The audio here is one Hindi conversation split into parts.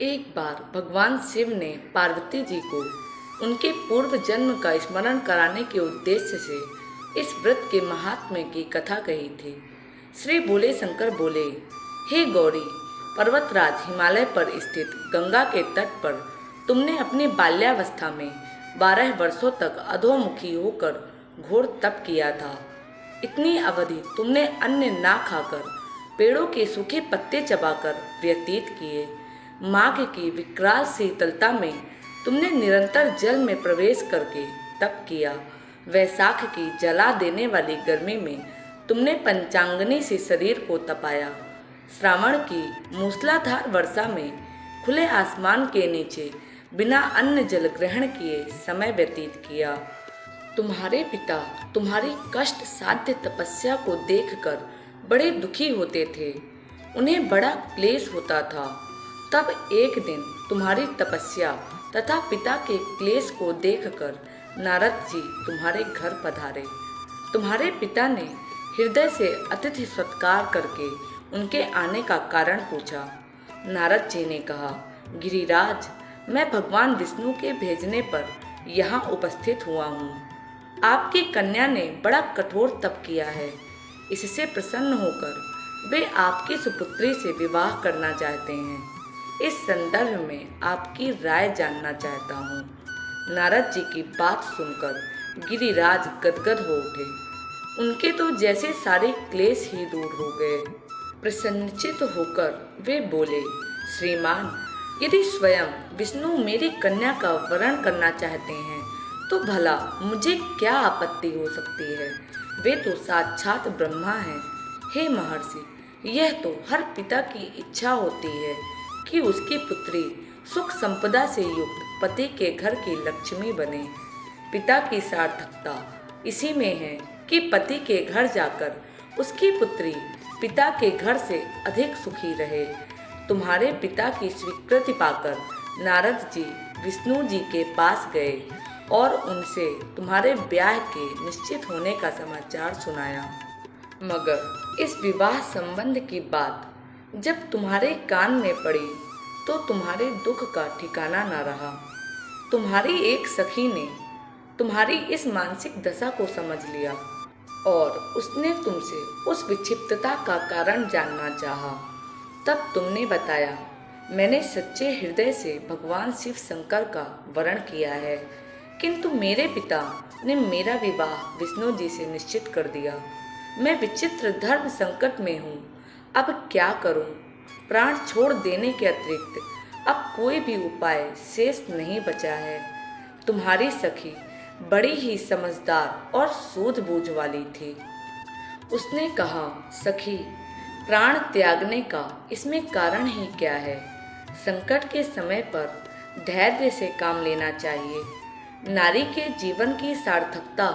एक बार भगवान शिव ने पार्वती जी को उनके पूर्व जन्म का स्मरण कराने के उद्देश्य से इस व्रत के महात्म्य की कथा कही थी। श्री बोले शंकर बोले, हे गौरी, पर्वतराज हिमालय पर स्थित गंगा के तट पर तुमने अपनी बाल्यावस्था में 12 वर्षों तक अधोमुखी होकर घोर तप किया था। इतनी अवधि तुमने अन्न ना खाकर पेड़ों के सूखे पत्ते चबाकर व्यतीत किए। माघ की विकराल शीतलता में तुमने निरंतर जल में प्रवेश करके तप किया। वैशाख की जला देने वाली गर्मी में तुमने पंचांगनी से शरीर को तपाया। श्रावण की मूसलाधार वर्षा में खुले आसमान के नीचे बिना अन्न जल ग्रहण किए समय व्यतीत किया। तुम्हारे पिता तुम्हारी कष्ट साध्य तपस्या को देखकर बड़े दुखी होते थे। उन्हें बड़ा क्लेश होता था। तब एक दिन तुम्हारी तपस्या तथा पिता के क्लेश को देखकर नारद जी तुम्हारे घर पधारे। तुम्हारे पिता ने हृदय से अतिथि सत्कार करके उनके आने का कारण पूछा। नारद जी ने कहा, गिरिराज, मैं भगवान विष्णु के भेजने पर यहाँ उपस्थित हुआ हूँ। आपकी कन्या ने बड़ा कठोर तप किया है। इससे प्रसन्न होकर वे आपकी सुपुत्री से विवाह करना चाहते हैं। इस संदर्भ में आपकी राय जानना चाहता हूँ। नारद जी की बात सुनकर गिरिराज गदगद हो उठे। उनके तो जैसे सारे क्लेश ही दूर हो गए। प्रसन्नचित होकर वे बोले, श्रीमान, यदि स्वयं विष्णु मेरी कन्या का वरण करना चाहते हैं तो भला मुझे क्या आपत्ति हो सकती है। वे तो साक्षात ब्रह्मा हैं। हे महर्षि, यह तो हर पिता की इच्छा होती है कि उसकी पुत्री सुख संपदा से युक्त पति के घर की लक्ष्मी बने। पिता की सार्थकता इसी में है कि पति के घर जाकर उसकी पुत्री पिता के घर से अधिक सुखी रहे। तुम्हारे पिता की स्वीकृति पाकर नारद जी विष्णु जी के पास गए और उनसे तुम्हारे ब्याह के निश्चित होने का समाचार सुनाया। मगर इस विवाह संबंध की बात जब तुम्हारे कान में पड़ी तो तुम्हारे दुख का ठिकाना न रहा। तुम्हारी एक सखी ने तुम्हारी इस मानसिक दशा को समझ लिया और उसने तुमसे उस विक्षिप्तता का कारण जानना चाहा। तब तुमने बताया, मैंने सच्चे हृदय से भगवान शिव शंकर का वरण किया है, किंतु मेरे पिता ने मेरा विवाह विष्णु जी से निश्चित कर दिया। मैं विचित्र धर्म संकट में हूँ। अब क्या करूँ? प्राण छोड़ देने के अतिरिक्त अब कोई भी उपाय शेष नहीं बचा है। तुम्हारी सखी बड़ी ही समझदार और सूझबूझ वाली थी। उसने कहा, सखी, प्राण त्यागने का इसमें कारण ही क्या है? संकट के समय पर धैर्य से काम लेना चाहिए। नारी के जीवन की सार्थकता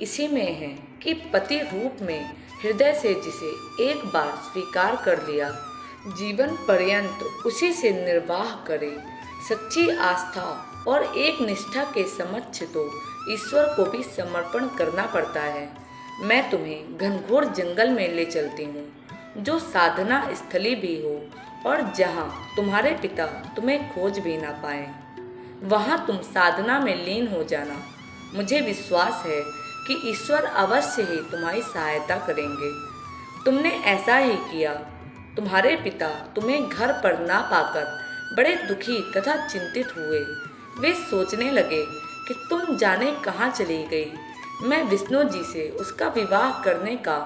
इसी में है कि पति रूप में हृदय से जिसे एक बार स्वीकार कर लिया, जीवन पर्यंत उसी से निर्वाह करे। सच्ची आस्था और एक निष्ठा के समक्ष तो ईश्वर को भी समर्पण करना पड़ता है। मैं तुम्हें घनघोर जंगल में ले चलती हूँ, जो साधना स्थली भी हो और जहाँ तुम्हारे पिता तुम्हें खोज भी ना पाए। वहाँ तुम साधना में लीन हो जाना। मुझे विश्वास है कि ईश्वर अवश्य ही तुम्हारी सहायता करेंगे। तुमने ऐसा ही किया। तुम्हारे पिता तुम्हें घर पर ना पाकर बड़े दुखी तथा चिंतित हुए। वे सोचने लगे कि तुम जाने कहाँ चली गई। मैं विष्णु जी से उसका विवाह करने का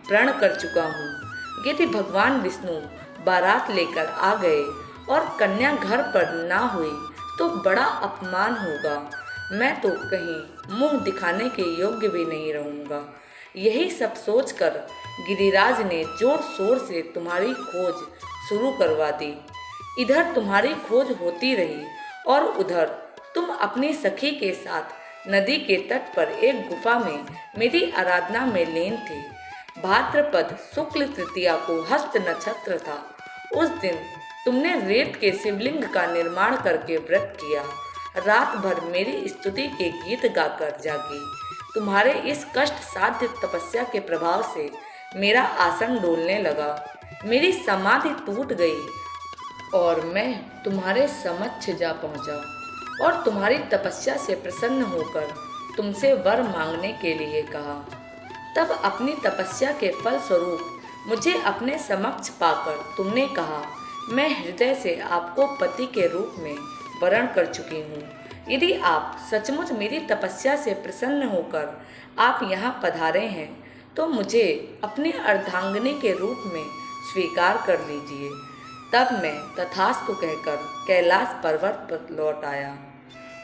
प्रण कर चुका हूँ। यदि भगवान विष्णु बारात लेकर आ गए और कन्या घर पर ना हुई तो बड़ा अपमान होगा। मैं तो कहीं मुंह दिखाने के योग्य भी नहीं रहूँगा। यही सब सोचकर गिरिराज ने जोर शोर से तुम्हारी खोज शुरू करवा दी। इधर तुम्हारी खोज होती रही और उधर तुम अपनी सखी के साथ नदी के तट पर एक गुफा में मेरी आराधना में लीन थी। भाद्रपद शुक्ल तृतीया को हस्त नक्षत्र था। उस दिन तुमने रेत के शिवलिंग का निर्माण करके व्रत किया। रात भर मेरी स्तुति के गीत गाकर जागी। तुम्हारे इस कष्ट साध्य तपस्या के प्रभाव से मेरा आसन डोलने लगा। मेरी समाधि टूट गई और मैं तुम्हारे समक्ष जा पहुंचा और तुम्हारी तपस्या से प्रसन्न होकर तुमसे वर मांगने के लिए कहा। तब अपनी तपस्या के फल स्वरूप मुझे अपने समक्ष पाकर तुमने कहा, मैं हृदय से आपको पति के रूप में वरण कर चुकी हूँ। यदि आप सचमुच मेरी तपस्या से प्रसन्न होकर आप यहाँ पधारे हैं तो मुझे अपने अर्धांगिनी के रूप में स्वीकार कर लीजिए। तब मैं तथास्तु कहकर कैलाश पर्वत पर लौट आया।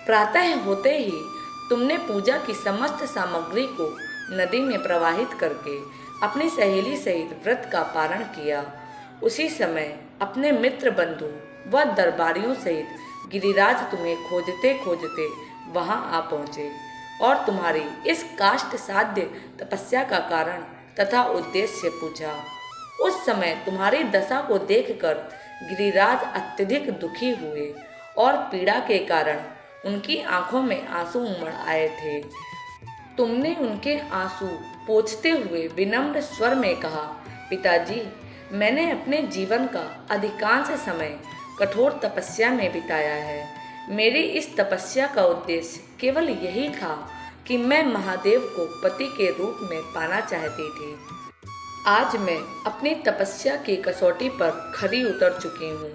प्रातः होते ही तुमने पूजा की समस्त सामग्री को नदी में प्रवाहित करके अपनी सहेली सहित व्रत का पारण किया। उसी समय अपने मित्र बंधु व दरबारियों सहित गिरिराज तुम्हें खोजते खोजते वहां आ पहुँचे और तुम्हारी इस काष्ठ साध्य तपस्या का कारण तथा उद्देश्य पूछा। उस समय तुम्हारी दशा को देखकर गिरिराज अत्यधिक दुखी हुए और पीड़ा के कारण उनकी आंखों में आंसू उमड़ आए थे। तुमने उनके आंसू पोंछते हुए विनम्र स्वर में कहा, पिताजी, मैंने अपने जीवन का अधिकांश समय कठोर तपस्या में बिताया है। मेरी इस तपस्या का उद्देश्य केवल यही था कि मैं महादेव को पति के रूप में पाना चाहती थी। आज मैं अपनी तपस्या की कसौटी पर खरी उतर चुकी हूँ।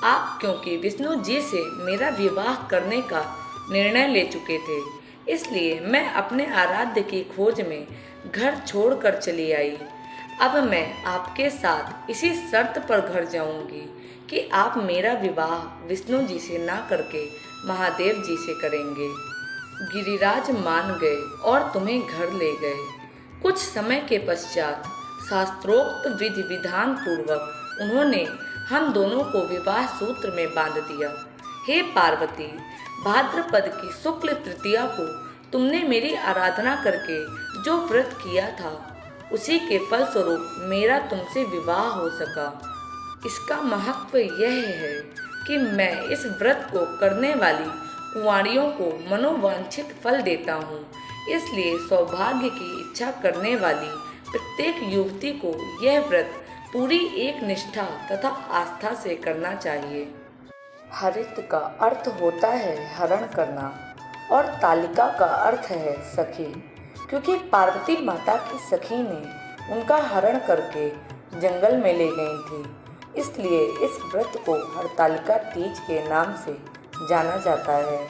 आप क्योंकि विष्णु जी से मेरा विवाह करने का निर्णय ले चुके थे, इसलिए मैं अपने आराध्य की खोज में घर छोड़कर चली आई। अब मैं आपके साथ इसी शर्त पर घर जाऊंगी कि आप मेरा विवाह विष्णु जी से ना करके महादेव जी से करेंगे। गिरिराज मान गए और तुम्हें घर ले गए। कुछ समय के पश्चात शास्त्रोक्त विधि विधान पूर्वक उन्होंने हम दोनों को विवाह सूत्र में बांध दिया। हे पार्वती, भाद्रपद की शुक्ल तृतीया को तुमने मेरी आराधना करके जो व्रत किया था, उसी के फलस्वरूप मेरा तुमसे विवाह हो सका। इसका महत्व यह है कि मैं इस व्रत को करने वाली कुंवारियों को मनोवांछित फल देता हूँ। इसलिए सौभाग्य की इच्छा करने वाली प्रत्येक युवती को यह व्रत पूरी एक निष्ठा तथा आस्था से करना चाहिए। हरित का अर्थ होता है हरण करना और तालिका का अर्थ है सखी, क्योंकि पार्वती माता की सखी ने उनका हरण करके जंगल में ले गई थी। इसलिए इस व्रत को हरतालिका तीज के नाम से जाना जाता है।